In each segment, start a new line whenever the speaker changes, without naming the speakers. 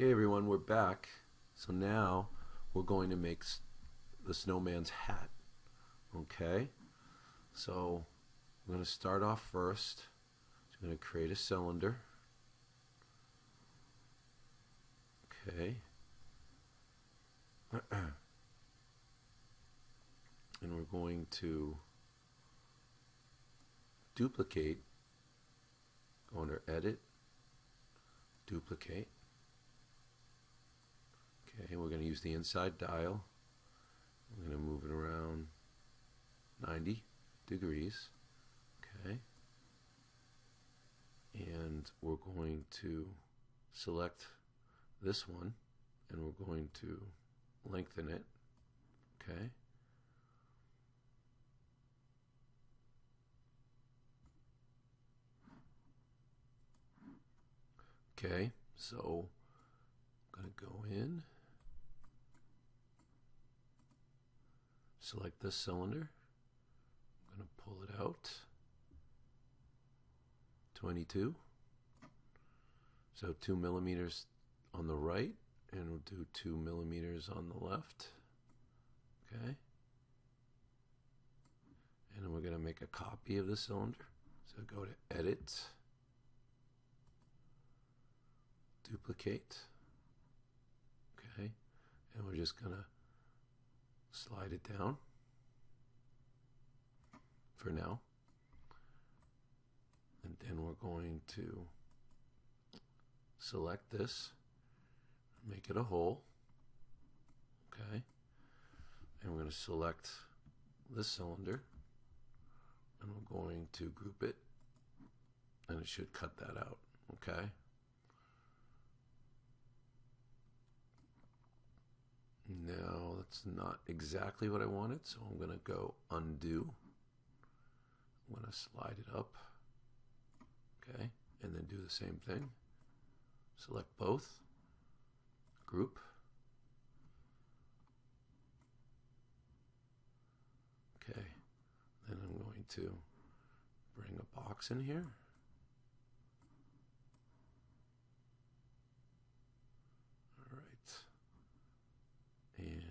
Hey everyone, we're back. So now we're going to make the snowman's hat. Okay? So we're going to start off first. So we're going to create a cylinder. Okay. And we're going to duplicate. Go under Edit, Duplicate. Okay, we're going to use the inside dial. We're going to move it around 90 degrees. Okay. And we're going to select this one and we're going to lengthen it. Okay. Okay, so I'm going to go in, select this cylinder, I'm going to pull it out, 22, so 2 millimeters on the right, and we'll do 2 millimeters on the left, okay, and then we're going to make a copy of the cylinder, so go to Edit, Duplicate, okay, and we're just going to slide it down for now, and then we're going to select this, make it a hole, okay, and we're going to select this cylinder and we're going to group it, and it should cut that out. Okay, now that's not exactly what I wanted, so I'm going to go undo. I'm going to slide it up, okay, and then do the same thing. Select both, group, okay, then I'm going to bring a box in here. All right, and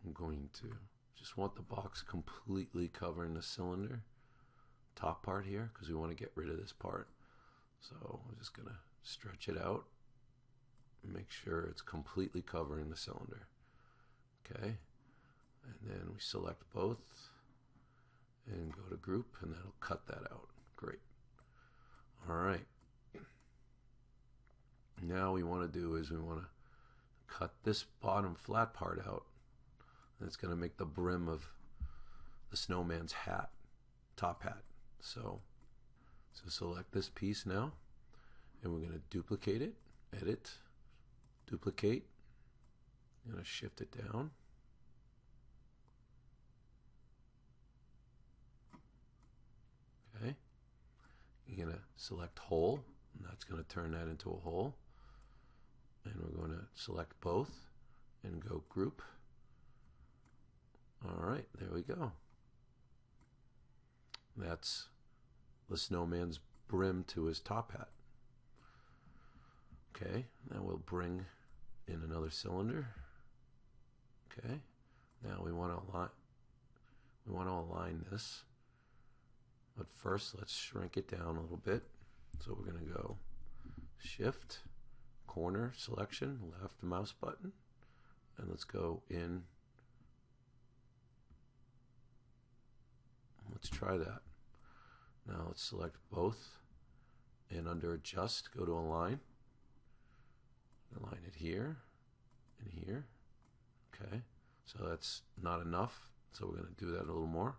I'm going to just want the box completely covering the cylinder top part here because we want to get rid of this part. So I'm just going to stretch it out and make sure it's completely covering the cylinder. Okay, and then we select both and go to group, and that'll cut that out. Great. All right, now we want to do is we want to cut this bottom flat part out. It's going to make the brim of the snowman's hat, top hat. So select this piece now, and we're going to duplicate it, edit, duplicate. I'm going to shift it down. Okay. You're going to select hole, and that's going to turn that into a hole. And we're going to select both and go group. All right, there we go. That's the snowman's brim to his top hat. Okay, now we'll bring in another cylinder. Okay, now we want to align this, but first let's shrink it down a little bit. So we're going to go Shift, corner selection, left mouse button, and let's go in. Let's try that. Now let's select both, and under adjust, go to align. Align it here and here. Okay, so that's not enough, so we're going to do that a little more.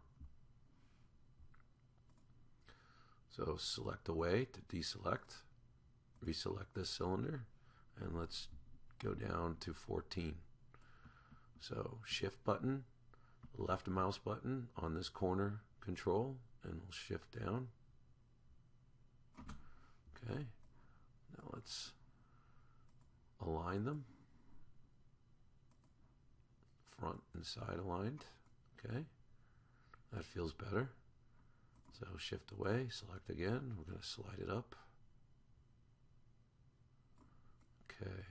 So select away to deselect, reselect this cylinder, and let's go down to 14. So shift button, left mouse button on this corner control, and we'll shift down. Okay, now let's align them, front and side aligned. Okay, That feels better. So shift away, select again. We're going to slide it up. Okay.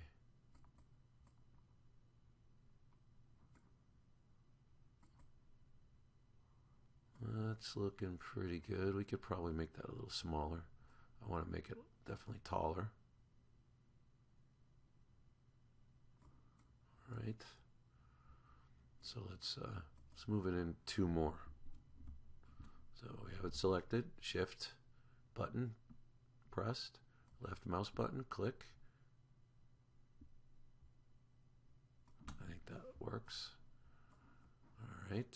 That's looking pretty good. We could probably make that a little smaller. I want to make it definitely taller. All right. So let's move it in 2 more. So we have it selected. Shift button pressed. Left mouse button, click. I think that works. All right.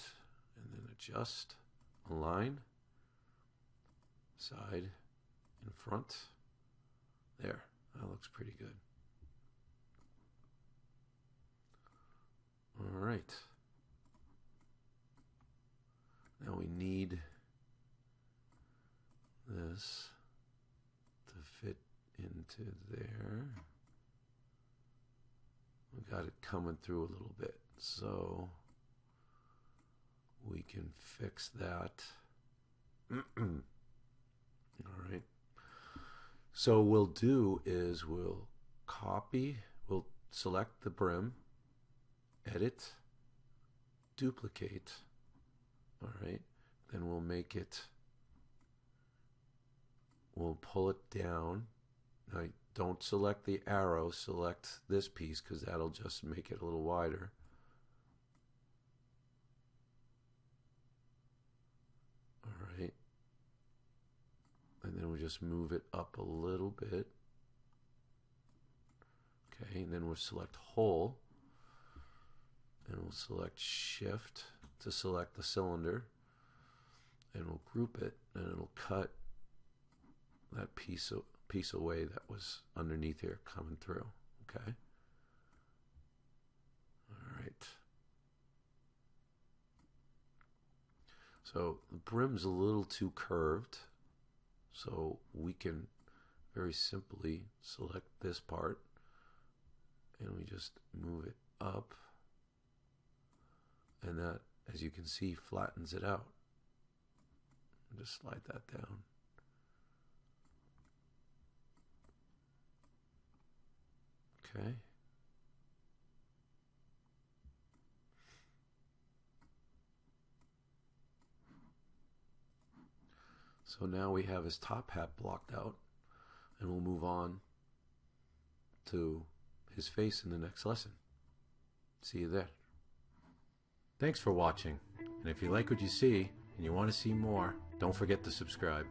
And then adjust. Align, side, in front. There, that looks pretty good. All right. Now we need this to fit into there. We got it coming through a little bit, so we can fix that. All right. So we'll do is we'll select the brim, edit, duplicate. All right. Then we'll pull it down. Now don't select the arrow, select this piece because that'll just make it a little wider. And then we just move it up a little bit. Okay, and then we'll select whole. And we'll select shift to select the cylinder. And we'll group it, and it'll cut that piece away that was underneath here coming through. Okay. All right. So the brim's a little too curved. So we can very simply select this part and we just move it up, and that, as you can see, flattens it out. Just slide that down. Okay. So now we have his top hat blocked out, and we'll move on to his face in the next lesson. See you there. Thanks for watching, and if you like what you see and you want to see more, don't forget to subscribe.